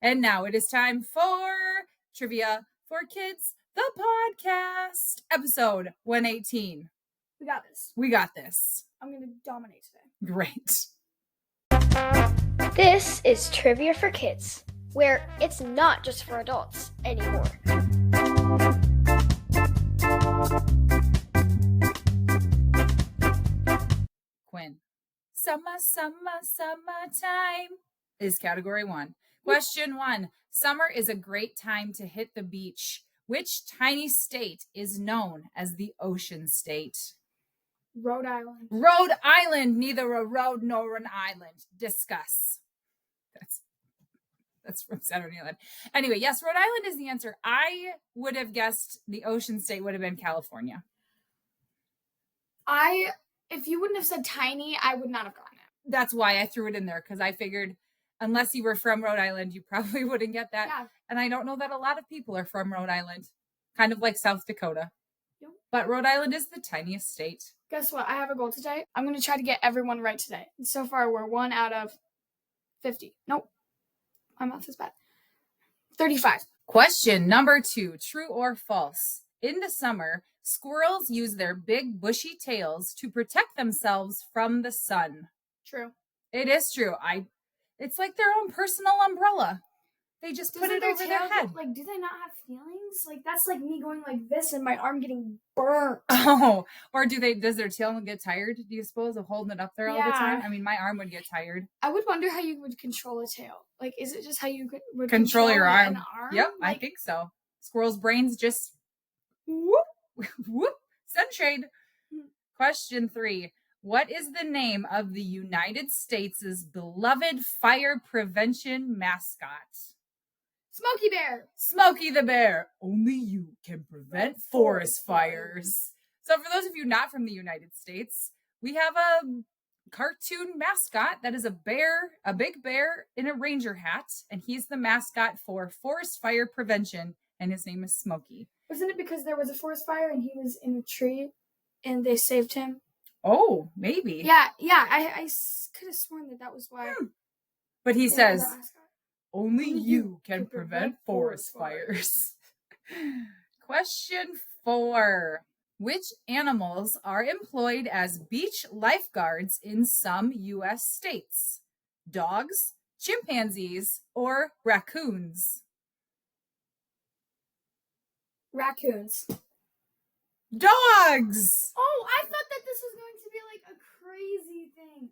And now it is time for Trivia for Kids, the podcast, episode 118. We got this. We got this. I'm going to dominate today. Great. This is Trivia for Kids, where it's not just for adults anymore. Quinn. Summertime is category 1. Question 1. Summer is a great time to hit the beach. Which tiny state is known as the Ocean State? Rhode Island. Rhode Island, neither a road nor an island. Discuss. That's from Saturday Night. Anyway, yes, Rhode Island is the answer. I would have guessed the Ocean State would have been California. If you wouldn't have said tiny, I would not have gotten it. That's why I threw it in there, because I figured unless you were from Rhode Island, you probably wouldn't get that. Yeah. And I don't know that a lot of people are from Rhode Island, kind of like South Dakota. Yep. But Rhode Island is the tiniest state. Guess what? I have a goal today. I'm going to try to get everyone right today. And so far, we're 1 out of 50. Nope. My math is bad. 35. Question number 2, true or false? In the summer, squirrels use their big bushy tails to protect themselves from the sun. True. It is true. It's like their own personal umbrella. They just put it over their head. Do they not have feelings? That's like me going like this and my arm getting burnt. Oh, or does their tail get tired, do you suppose, of holding it up there all the time? Yeah. I mean, my arm would get tired. I would wonder how you would control a tail. Is it just how you would Control your an arm. arm? Yep, I think so. Squirrels' brains just whoop, whoop, sunshade. Question 3. What is the name of the United States' beloved fire prevention mascot? Smokey Bear. Smokey the Bear. Only you can prevent forest fires. So for those of you not from the United States, we have a cartoon mascot that is a big bear in a ranger hat, and he's the mascot for forest fire prevention, and his name is Smokey. Wasn't it because there was a forest fire and he was in a tree and they saved him? Oh, maybe. Yeah, I could have sworn that was why. But he says, only you can prevent forest fires. Question 4. Which animals are employed as beach lifeguards in some U.S. states? Dogs, chimpanzees, or raccoons? Raccoons. Dogs! Oh, I thought that this was going to be a crazy thing.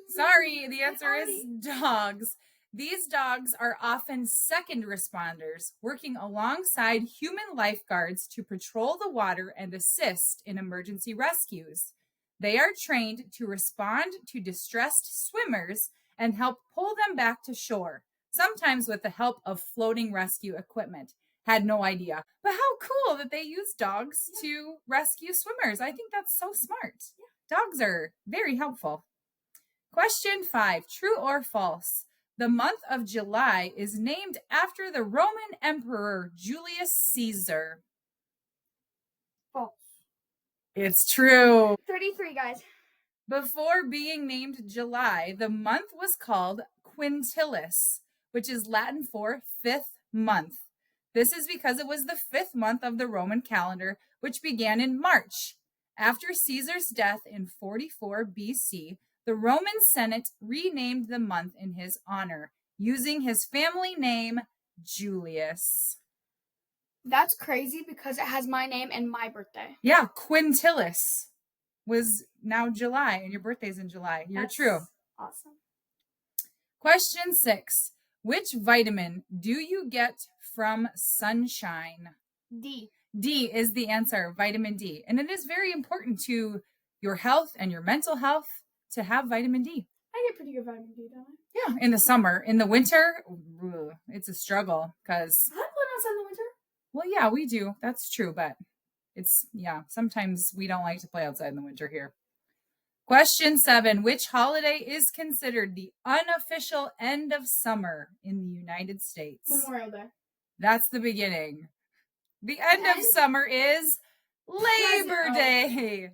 Sorry, the answer is dogs. These dogs are often second responders, working alongside human lifeguards to patrol the water and assist in emergency rescues. They are trained to respond to distressed swimmers and help pull them back to shore, sometimes with the help of floating rescue equipment. Had no idea. But how cool that they use dogs to rescue swimmers. I think that's so smart. Yeah. Dogs are very helpful. Question 5, true or false? The month of July is named after the Roman Emperor Julius Caesar. False. It's true. 33, guys. Before being named July, the month was called Quintilis, which is Latin for 5th month. This is because it was the 5th month of the Roman calendar, which began in March. After Caesar's death in 44 BC, the Roman Senate renamed the month in his honor, using his family name, Julius. That's crazy because it has my name and my birthday. Yeah, Quintilis was now July, and your birthday's in July. That's true. Awesome. Question 6. Which vitamin do you get from sunshine? D. D is the answer, vitamin D. And it is very important to your health and your mental health to have vitamin D. I get pretty good vitamin D, don't I? Yeah, in the summer. In the winter, it's a struggle because... I like going outside in the winter. Well, yeah, we do. That's true, but sometimes we don't like to play outside in the winter here. Question 7. Which holiday is considered the unofficial end of summer in the United States? Memorial Day. That's the beginning. The end of summer is Labor Day.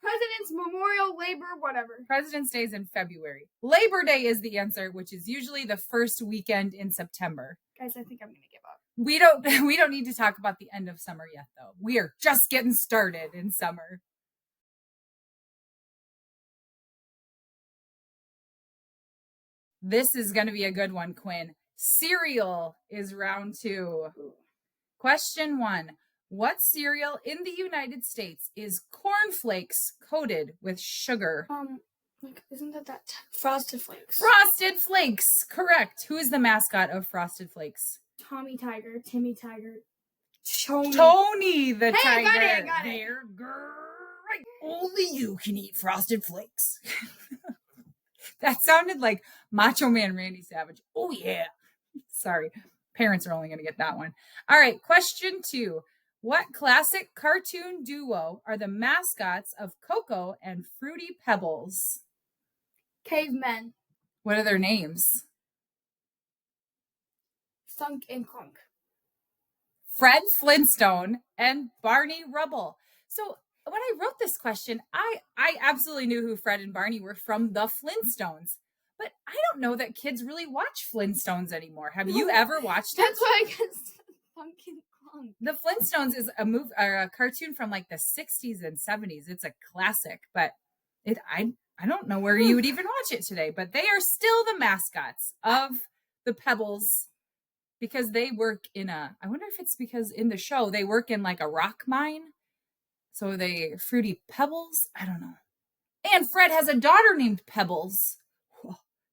President's Memorial, Labor, whatever. President's Day is in February. Labor Day is the answer, which is usually the first weekend in September. Guys, I think I'm gonna give up. We don't need to talk about the end of summer yet, though. We are just getting started in summer. This is going to be a good one, Quinn. Cereal is round 2. Question 1. What cereal in the United States is cornflakes coated with sugar? Isn't that Frosted Flakes? Frosted Flakes, correct. Who is the mascot of Frosted Flakes? Tommy Tiger, Timmy Tiger, Tony the Tiger. I got it. They're great. Only you can eat Frosted Flakes. That sounded like Macho Man Randy Savage. Oh, yeah. Sorry. Parents are only going to get that one. All right. Question 2. What classic cartoon duo are the mascots of Coco and Fruity Pebbles? Cavemen. What are their names? Thunk and Clunk. Fred Flintstone and Barney Rubble. So when I wrote this question, I absolutely knew who Fred and Barney were from the Flintstones. But I don't know that kids really watch Flintstones anymore. Have you ever watched it? That's why I guess Thunk and Clunk. The Flintstones is a cartoon from like the 60s and 70s. It's a classic, but I don't know where you would even watch it today. But they are still the mascots of the Pebbles because they work in I wonder if it's because in the show they work in like a rock mine. So they Fruity Pebbles? I don't know. And Fred has a daughter named Pebbles.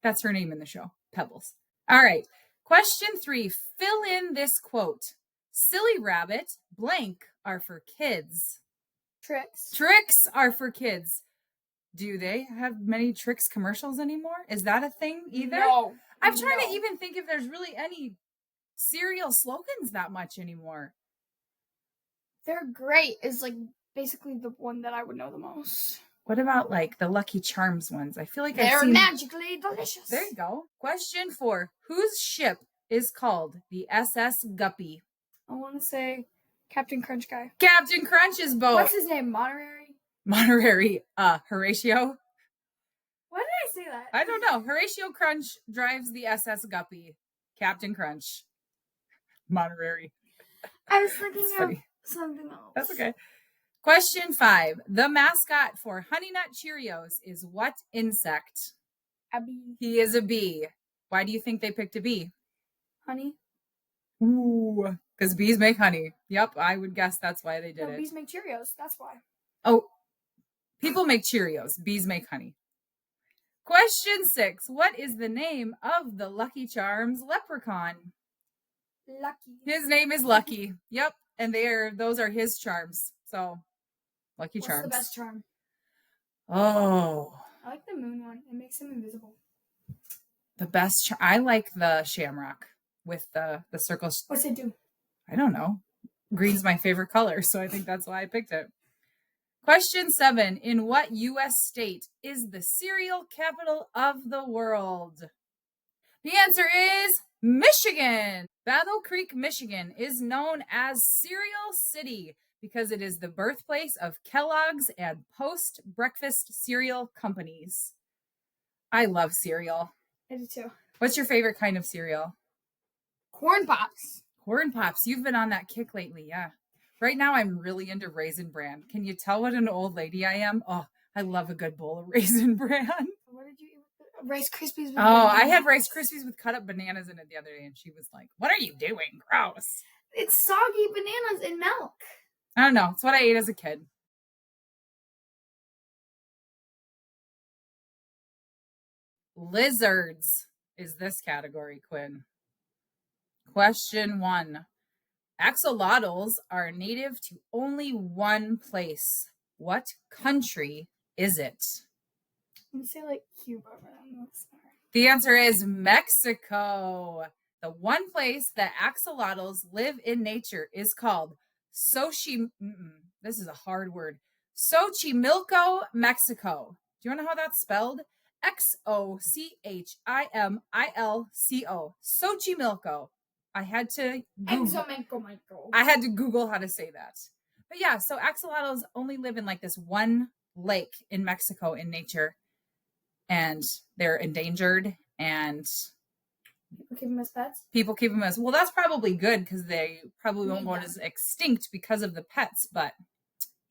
That's her name in the show, Pebbles. All right. Question 3. Fill in this quote. Silly rabbit, blank are for kids. Tricks. Tricks are for kids. Do they have many Tricks commercials anymore? Is that a thing either? No. I'm trying to even think if there's really any cereal slogans that much anymore. They're great. Is like basically the one that I would know the most. What about like the Lucky Charms ones? I feel like they're magically delicious. There you go. Question 4. Whose ship is called the SS Guppy? I want to say Captain Crunch guy. Captain Crunch's boat. What's his name? Horatio. Why did I say that? I don't know. Horatio Crunch drives the SS Guppy. Captain Crunch. Monterey. I was thinking of something else. That's okay. Question 5. The mascot for Honey Nut Cheerios is what insect? A bee. He is a bee. Why do you think they picked a bee? Honey. Ooh, because bees make honey. Yep, I would guess that's why they did it. Bees make Cheerios. That's why. Oh, people make Cheerios. Bees make honey. Question 6. What is the name of the Lucky Charms leprechaun? Lucky. His name is Lucky. Yep, and those are his charms. So, Lucky Charms. What's the best charm? Oh. I like the moon one. It makes him invisible. The best I like the shamrock with the circles. What's it do? I don't know. Green's my favorite color, so I think that's why I picked it. Question 7. In what U.S. state is the cereal capital of the world? The answer is Michigan. Battle Creek, Michigan is known as Cereal City because it is the birthplace of Kellogg's and post-breakfast cereal companies. I love cereal. I do too. What's your favorite kind of cereal? Corn Pops. Corn Pops. You've been on that kick lately, yeah. Right now, I'm really into Raisin Bran. Can you tell what an old lady I am? Oh, I love a good bowl of Raisin Bran. What did you eat? Rice Krispies with bananas. I had Rice Krispies with cut up bananas in it the other day, and she was like, "What are you doing? Gross." It's soggy bananas in milk. I don't know. It's what I ate as a kid. Lizards is this category, Quinn. Question 1. Axolotls are native to only one place. What country is it? I'm going to say like Cuba. The answer is Mexico. The one place that axolotls live in nature is called this is a hard word. Xochimilco, Mexico. Do you want to know how that's spelled? Xochimilco. Xochimilco. I had to Google how to say that. But yeah, so axolotls only live in like this one lake in Mexico in nature, and they're endangered, and People keep them as pets. people keep them as well. That's probably good because they probably won't Need go them. as extinct because of the pets. But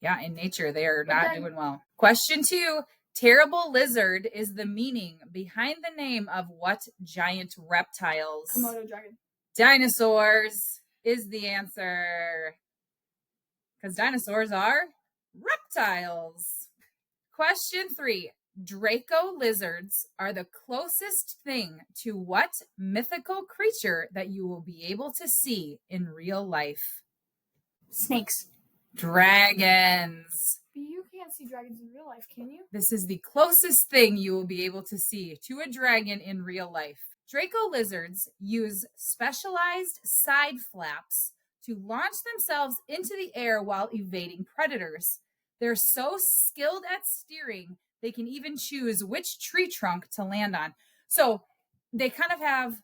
yeah, in nature, they are But not then- doing well. Question 2. Terrible lizard is the meaning behind the name of what giant reptiles? Komodo dragon. Dinosaurs is the answer. Because dinosaurs are reptiles. Question 3. Draco lizards are the closest thing to what mythical creature that you will be able to see in real life? Snakes. Dragons. But you can't see dragons in real life, can you? This is the closest thing you will be able to see to a dragon in real life. Draco lizards use specialized side flaps to launch themselves into the air while evading predators. They're so skilled at steering, they can even choose which tree trunk to land on. So they kind of have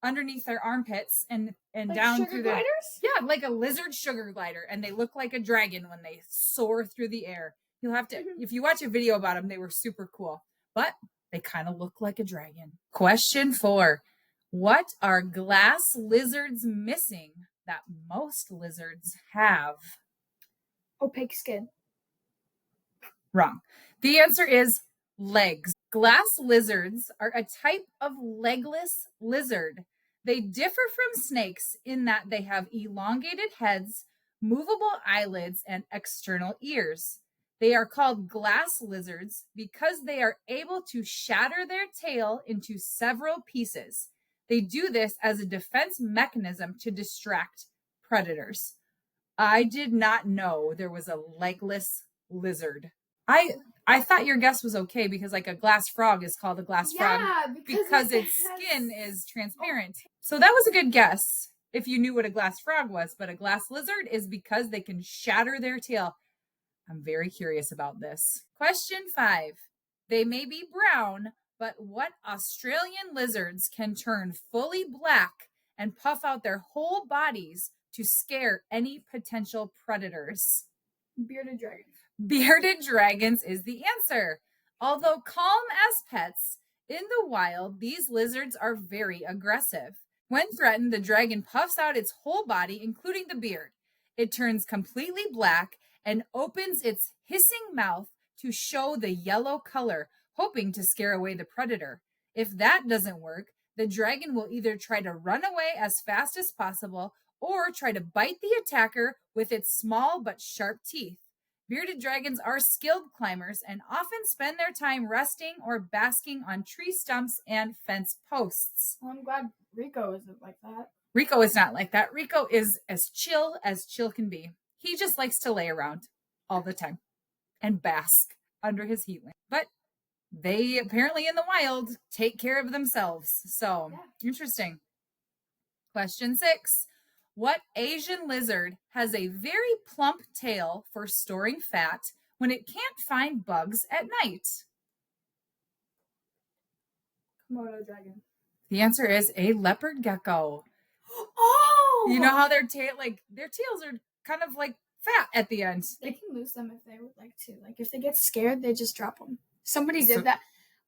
underneath their armpits and Like down sugar through their gliders? yeah, like a lizard sugar glider, and they look like a dragon when they soar through the air. You'll have to, if you watch a video about them, they were super cool, but they kind of look like a dragon. Question 4. What are glass lizards missing that most lizards have? Opaque skin. Wrong. The answer is legs. Glass lizards are a type of legless lizard. They differ from snakes in that they have elongated heads, movable eyelids, and external ears. They are called glass lizards because they are able to shatter their tail into several pieces. They do this as a defense mechanism to distract predators. I did not know there was a legless lizard. I thought your guess was okay because like a glass frog is called a glass frog because its skin is transparent. So that was a good guess if you knew what a glass frog was, but a glass lizard is because they can shatter their tail. I'm very curious about this. Question 5. They may be brown, but what Australian lizards can turn fully black and puff out their whole bodies to scare any potential predators? Bearded dragon. Bearded dragons is the answer. Although calm as pets, in the wild, these lizards are very aggressive. When threatened, the dragon puffs out its whole body, including the beard. It turns completely black and opens its hissing mouth to show the yellow color, hoping to scare away the predator. If that doesn't work, the dragon will either try to run away as fast as possible or try to bite the attacker with its small but sharp teeth. Bearded dragons are skilled climbers and often spend their time resting or basking on tree stumps and fence posts. Well, I'm glad Rico isn't like that. Rico is not like that. Rico is as chill can be. He just likes to lay around all the time and bask under his heat lamp. But they apparently in the wild take care of themselves. So interesting. Question 6. What Asian lizard has a very plump tail for storing fat when it can't find bugs at night? Komodo dragon. The answer is a leopard gecko. Oh! You know how their tails are kind of like fat at the end. They can lose them if they would like to. Like if they get scared, they just drop them. Somebody did that.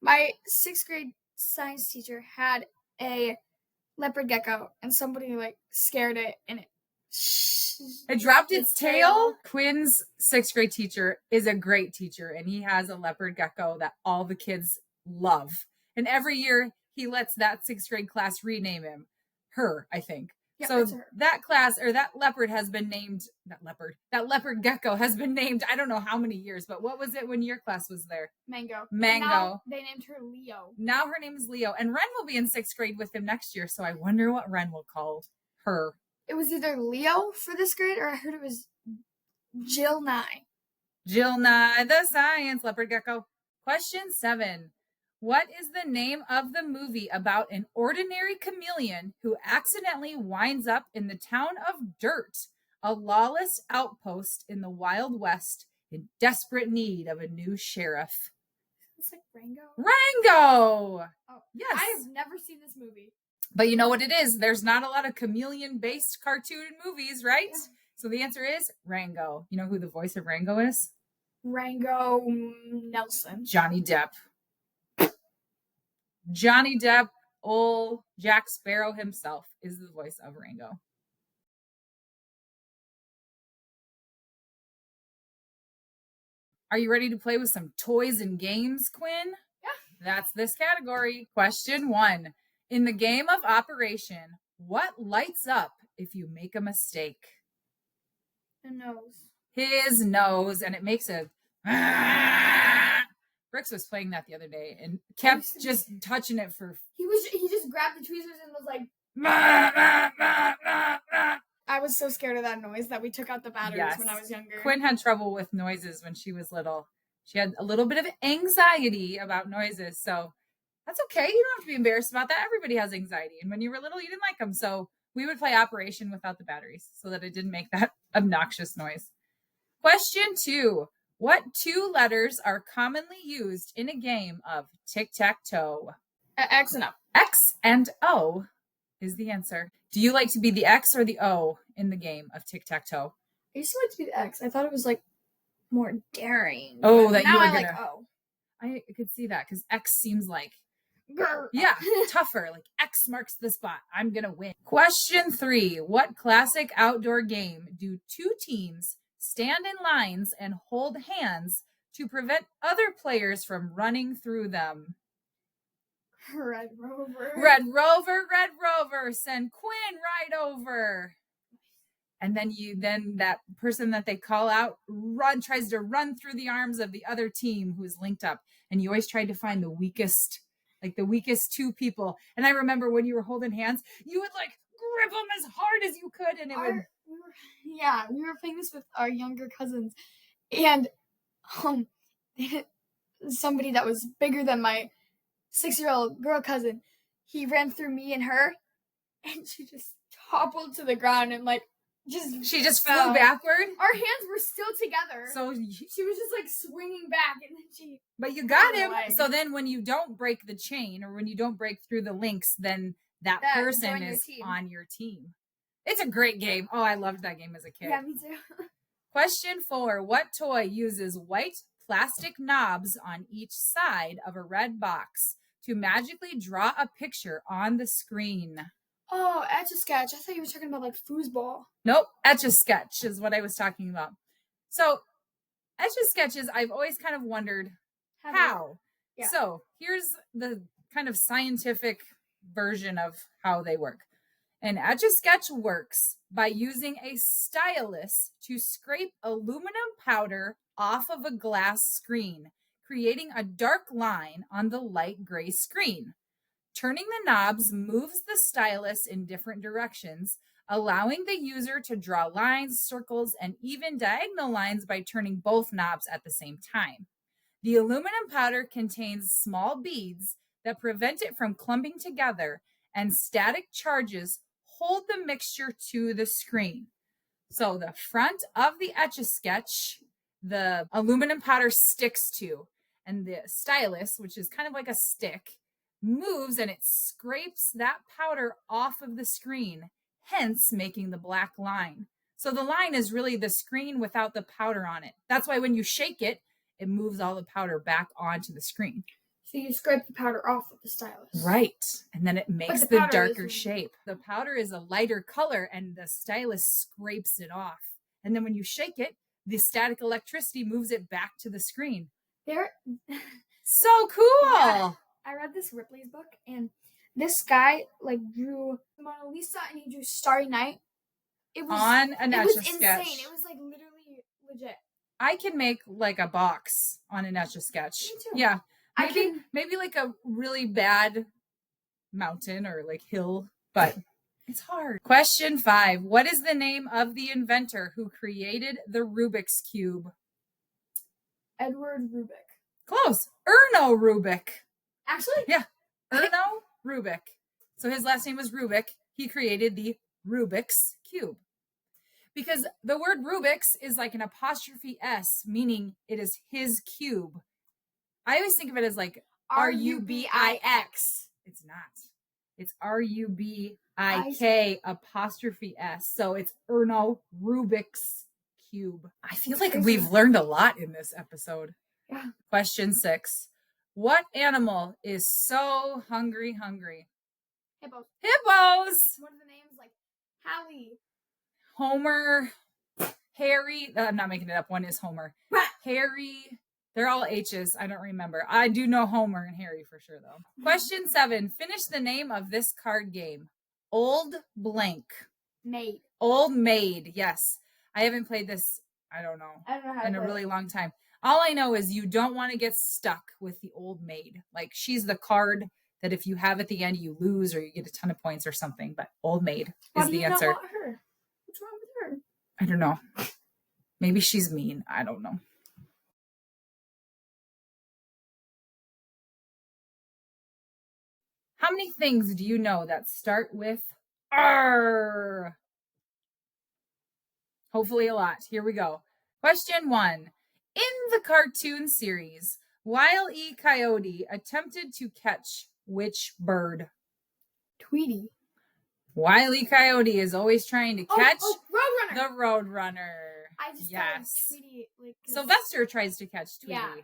My 6th grade science teacher had a leopard gecko, and somebody like scared it, and it dropped its tail. Quinn's 6th grade teacher is a great teacher, and he has a leopard gecko that all the kids love. And every year he lets that 6th grade class rename him. Her, I think. Yeah, so her. that class or that leopard has been named that leopard gecko has been named I don't know how many years, but what was it when your class was there? Mango. Now they named her Leo. Now her name is Leo, and Ren will be in 6th grade with him next year, so I wonder what Ren will call her. It was either Leo for this grade, or I heard it was Jill Nye. Jill Nye, the science leopard gecko. Question 7. What is the name of the movie about an ordinary chameleon who accidentally winds up in the town of Dirt, a lawless outpost in the Wild West in desperate need of a new sheriff? It's like Rango. Rango! Oh, yes. I have never seen this movie. But you know what it is? There's not a lot of chameleon-based cartoon movies, right? Yeah. So the answer is Rango. You know who the voice of Rango is? Rango Nelson. Johnny Depp. Johnny Depp, old Jack Sparrow himself, is the voice of Rango. Are you ready to play with some toys and games, Quinn? Yeah. That's this category. Question 1. In the game of Operation, what lights up if you make a mistake? The nose. His nose, and it makes a... Brooks was playing that the other day and kept just touching it for... He just grabbed the tweezers and was like... I was so scared of that noise that we took out the batteries when I was younger. Quinn had trouble with noises when she was little. She had a little bit of anxiety about noises, so that's okay. You don't have to be embarrassed about that. Everybody has anxiety, and when you were little, you didn't like them, so we would play Operation without the batteries so that it didn't make that obnoxious noise. Question 2. What 2 letters are commonly used in a game of tic-tac-toe? X and O. X and O is the answer. Do you like to be the X or the O in the game of tic-tac-toe? I used to like to be the X. I thought it was like more daring. Oh, that now you were I gonna... like O. I could see that because X seems like... Grr. Yeah, tougher. Like X marks the spot. I'm going to win. Question 3. What classic outdoor game do 2 teams stand in lines and hold hands to prevent other players from running through them? Red Rover. Red Rover, send Quinn right over. And then that person that they call out tries to run through the arms of the other team who's linked up. And you always tried to find the weakest 2 people. And I remember when you were holding hands, you would like grip them as hard as you could, and we were playing this with our younger cousins, and somebody that was bigger than my 6-year-old girl cousin, he ran through me and her, and she just toppled to the ground and she just flew backward. Our hands were still together, so she was just like swinging back, and then she... But you got him. So then when you don't break the chain, or when you don't break through the links, then that person is on your team. It's a great game. Oh, I loved that game as a kid. Yeah, me too. Question 4. What toy uses white plastic knobs on each side of a red box to magically draw a picture on the screen? Oh, Etch-a-Sketch. I thought you were talking about like foosball. Nope, Etch-a-Sketch is what I was talking about. So Etch-a-Sketches, I've always kind of wondered how. Yeah. So here's the kind of scientific version of how they work. An Etch-a-Sketch works by using a stylus to scrape aluminum powder off of a glass screen, creating a dark line on the light gray screen. Turning the knobs moves the stylus in different directions, allowing the user to draw lines, circles, and even diagonal lines by turning both knobs at the same time. The aluminum powder contains small beads that prevent it from clumping together, and static charges hold the mixture to the screen. So the front of the Etch-a-Sketch, the aluminum powder sticks to, and the stylus, which is kind of like a stick, moves and it scrapes that powder off of the screen, hence making the black line. So the line is really the screen without the powder on it. That's why when you shake it, it moves all the powder back onto the screen. So you scrape the powder off of the stylus. Right. And then it makes the darker shape. The powder is a lighter color and the stylus scrapes it off. And then when you shake it, the static electricity moves it back to the screen. So cool. Yeah. I read this Ripley's book, and this guy drew Mona Lisa, and he drew Starry Night. It was on an Etch-a-Sketch. Insane. It was literally legit. I can make a box on an Etch-a-Sketch. Me too. Yeah. Maybe like a really bad mountain or hill, but it's hard. Question 5. What is the name of the inventor who created the Rubik's Cube? Edward Rubik. Close. Erno Rubik. Actually? Yeah. Erno Rubik. So his last name was Rubik. He created the Rubik's Cube. Because the word Rubik's is like an apostrophe S, meaning it is his cube. I always think of it as R-U-B-I-X. It's not. It's R-U-B-I-K apostrophe S. So it's Erno Rubik's cube. I feel like we've learned a lot in this episode. Yeah. Question 6. What animal is so hungry? Hippos. Hippos! What are the names? Like Hallie. Homer, Harry. I'm not making it up. One is Homer. Harry. They're all H's. I don't remember. I do know Homer and Harry for sure, though. Question 7. Finish the name of this card game. Old blank. Maid. Old Maid. Yes. I haven't played this, I don't know how in a really long time. All I know is you don't want to get stuck with the Old Maid. Like, she's the card that if you have at the end, you lose or you get a ton of points or something. But Old Maid is the answer. Not want her? What's wrong with her? I don't know. Maybe she's mean. I don't know. How many things do you know that start with R? Hopefully a lot. Here we go. Question 1. In the cartoon series, Wile E. Coyote attempted to catch which bird? Tweety. Wile E. Coyote is always trying to catch Roadrunner. the Roadrunner. I just yes. Tweety, like, Sylvester tries to catch Tweety. Yeah.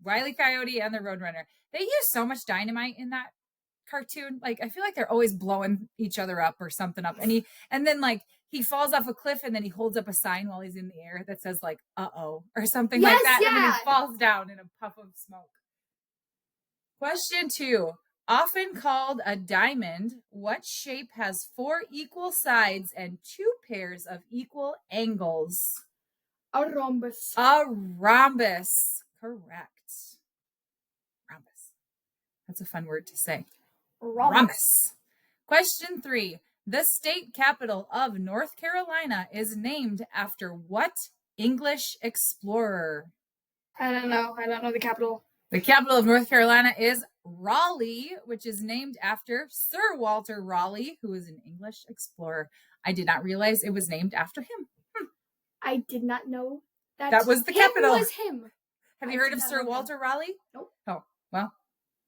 Wile E. Coyote and the Roadrunner. They use so much dynamite in that cartoon. Like, I feel like they're always blowing each other up or something up. And then like he falls off a cliff and then he holds up a sign while he's in the air that says like "uh-oh" or something like that. Yeah. And then he falls down in a puff of smoke. Question 2. Often called a diamond, what shape has 4 equal sides and 2 pairs of equal angles? A rhombus. A rhombus. Correct. Rhombus. That's a fun word to say. Rhombus. Question 3. The state capital of North Carolina is named after what English explorer? I don't know the capital. The capital of North Carolina is Raleigh, which is named after Sir Walter Raleigh, who is an English explorer. I did not realize it was named after him. I did not know that was the capital. Was him. Have you heard of Sir Walter Raleigh? Nope. Oh, well,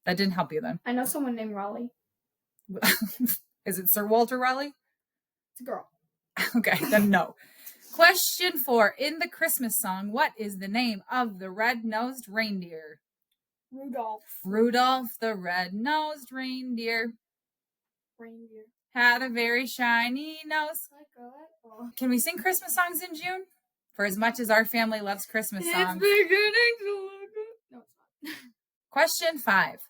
that didn't help you then. I know someone named Raleigh. Is it Sir Walter Raleigh? It's a girl. Okay, then no. Question 4. In the Christmas song, what is the name of the red-nosed reindeer? Rudolph. Rudolph the red-nosed reindeer had a very shiny nose. Can we sing Christmas songs in June? For as much as our family loves Christmas songs. It's beginning to look good. No, it's not. Question 5.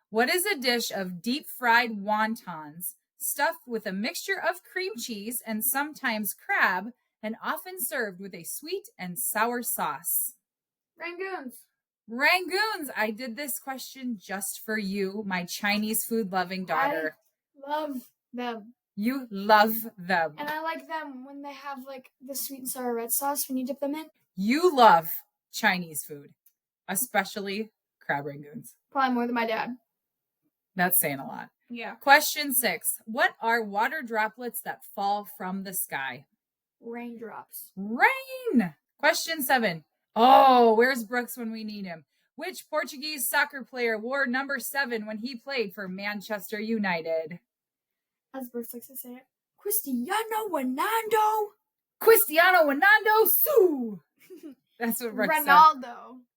What is a dish of deep-fried wontons stuffed with a mixture of cream cheese and sometimes crab and often served with a sweet and sour sauce? Rangoons. Rangoons. I did this question just for you, my Chinese food-loving daughter. I love them. You love them. And I like them when they have like the sweet and sour red sauce when you dip them in. You love Chinese food, especially crab rangoons. Probably more than my dad. That's saying a lot. Yeah. Question 6. What are water droplets that fall from the sky? Raindrops. Rain. Question 7. Oh, where's Brooks when we need him? Which Portuguese soccer player wore number 7 when he played for Manchester United? As Brooks likes to say it, Cristiano Ronaldo. Cristiano Ronaldo Sue. That's what Brooks said.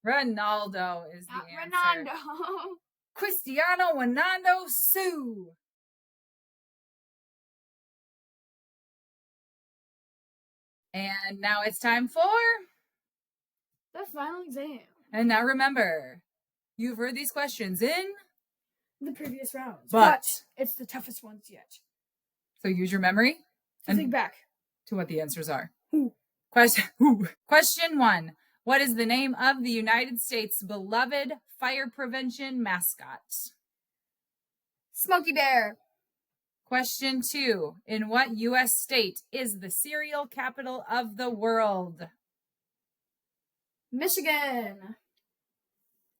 Ronaldo is the answer. Ronaldo. Cristiano Ronaldo Sue. And now it's time for the final exam. And now remember, you've heard these questions in the previous rounds, but it's the toughest ones yet. So use your memory and think back to what the answers are. Who? Question 1. What is the name of the United States' beloved fire prevention mascot? Smokey Bear. Question 2. In what U.S. state is the cereal capital of the world? Michigan.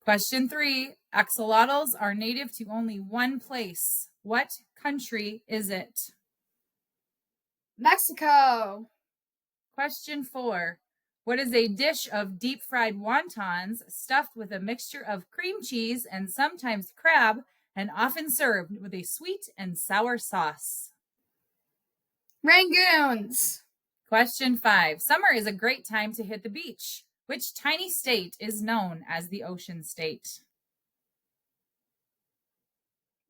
Question 3. Axolotls are native to only one place. What country is it? Mexico. Question 4. What is a dish of deep-fried wontons stuffed with a mixture of cream cheese and sometimes crab and often served with a sweet and sour sauce? Rangoons. Question 5. Summer is a great time to hit the beach. Which tiny state is known as the ocean state?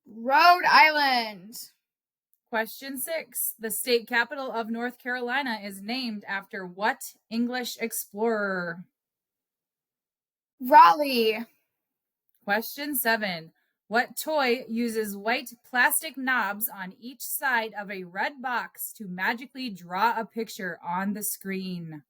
Rhode Island. Question 6. The state capital of North Carolina is named after what English explorer? Raleigh. Question 7. What toy uses white plastic knobs on each side of a red box to magically draw a picture on the screen?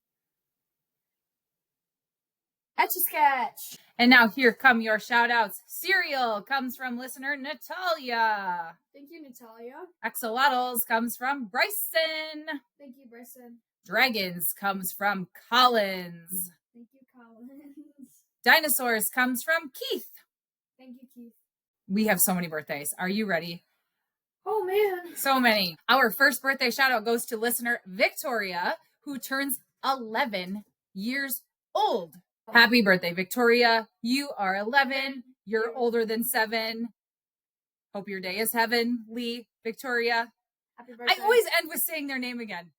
Etch-a-Sketch. And now here come your shout outs. Cereal comes from listener Natalia. Thank you, Natalia. Axolotls comes from Bryson. Thank you, Bryson. Dragons comes from Collins. Thank you, Collins. Dinosaurs comes from Keith. Thank you, Keith. We have so many birthdays. Are you ready? Oh, man. So many. Our first birthday shout out goes to listener Victoria, who turns 11 years old. Happy birthday, Victoria. You are 11. You're older than 7. Hope your day is heavenly, Victoria. Happy birthday. I always end with saying their name again.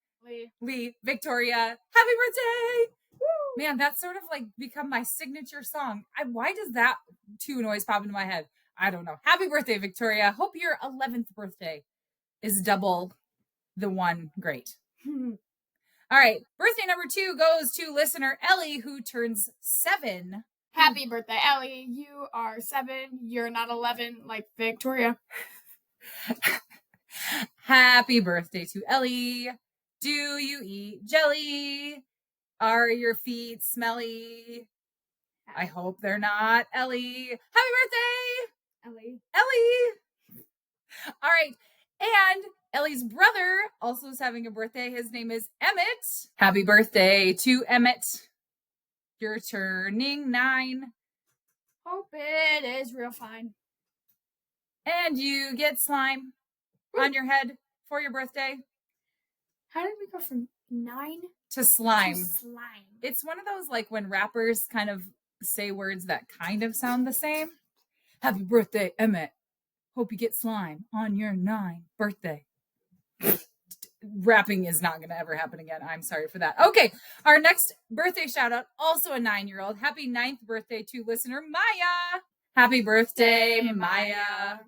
Lee. Victoria. Happy birthday. Woo! Man, that's sort of like become my signature song. Why does that tune always pop into my head? I don't know. Happy birthday, Victoria. Hope your 11th birthday is double the one. Great. All right. Birthday number 2 goes to listener Ellie, who turns 7. Happy birthday, Ellie. You are 7. You're not 11 like Victoria. Happy birthday to Ellie. Do you eat jelly? Are your feet smelly? I hope they're not. Ellie. Happy birthday, Ellie. Ellie. All right. And Ellie's brother also is having a birthday. His name is Emmett. Happy birthday to Emmett. You're turning 9. Hope it is real fine. And you get slime on your head for your birthday. How did we go from 9 to slime? to slime? It's one of those like when rappers kind of say words that kind of sound the same. Happy birthday, Emmett. Hope you get slime on your 9th birthday. Rapping is not going to ever happen again. I'm sorry for that. Okay, our next birthday shout out, also a 9-year-old. Happy 9th birthday to listener Maya. Happy birthday, Maya.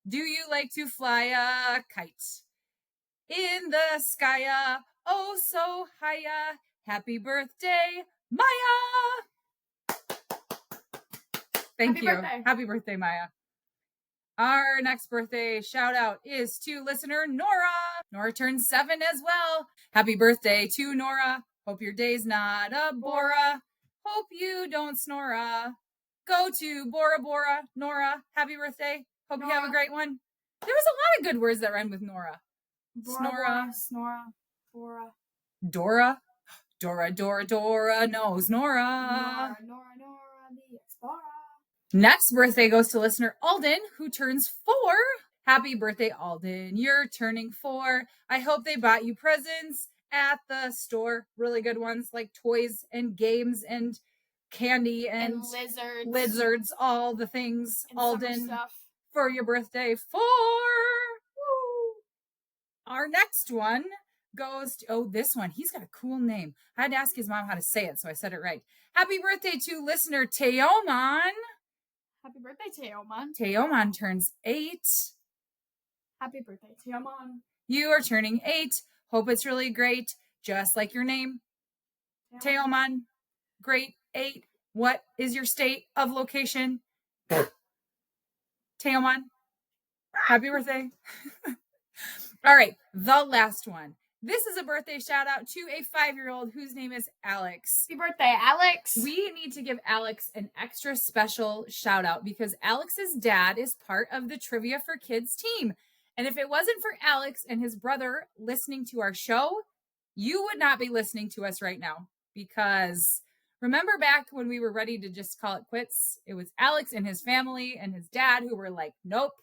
Do you like to fly a kite in the sky? Oh, so high. Happy birthday, Maya. Thank Happy you. birthday. Happy birthday, Maya. Our next birthday shout out is to listener Nora. Nora turns 7 as well. Happy birthday to Nora. Hope your day's not a Bora. Hope you don't snora. Go to Bora Bora. Nora, happy birthday. Hope you have a great one. There was a lot of good words that rhyme with Nora. Snora. Snora. Bora. Dora. Dora, Dora, Dora knows Nora. Nora, the explorer. Next birthday goes to listener Alden, who turns 4. Happy birthday, Alden. You're turning 4. I hope they bought you presents at the store. Really good ones like toys and games and candy and lizards, all the things, and Alden, stuff. For your birthday 4. Woo! Our next one goes to, this one. He's got a cool name. I had to ask his mom how to say it, so I said it right. Happy birthday to listener Teoman. Happy birthday, Teoman. Teoman turns 8. Happy birthday, Teoman. You are turning 8. Hope it's really great. Just like your name. Teoman. Great 8. What is your state of location? Teoman. Happy birthday. All right. The last one. This is a birthday shout out to a 5-year-old whose name is Alex. Happy birthday, Alex. We need to give Alex an extra special shout out because Alex's dad is part of the Trivia for Kids team. And if it wasn't for Alex and his brother listening to our show, you would not be listening to us right now. Because remember back when we were ready to just call it quits? It was Alex and his family and his dad who were like, nope,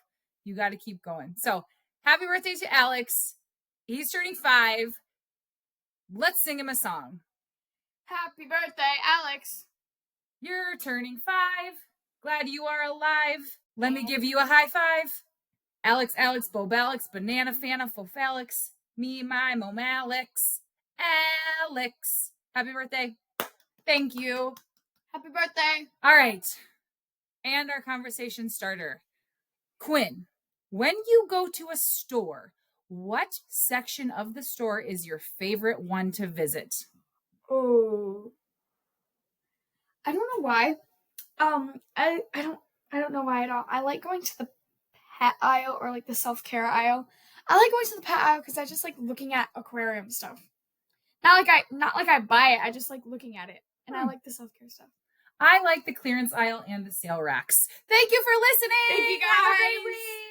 you got to keep going. So happy birthday to Alex. He's turning 5. Let's sing him a song. Happy birthday, Alex. You're turning 5. Glad you are alive. Let me give you a high five. Alex, Alex, Bob Alex, Banana Fana, Fofalix. Me, my mom, Alex. Alex. Happy birthday. Thank you. Happy birthday. All right. And our conversation starter. Quinn, when you go to a store, what section of the store is your favorite one to visit? Oh. I don't know why. I don't know why at all. I like going to the pet aisle or like the self-care aisle. I like going to the pet aisle because I just like looking at aquarium stuff. Not like I buy it. I just like looking at it. And I like the self-care stuff. I like the clearance aisle and the sale racks. Thank you for listening. Thank you, Have a great guys. week.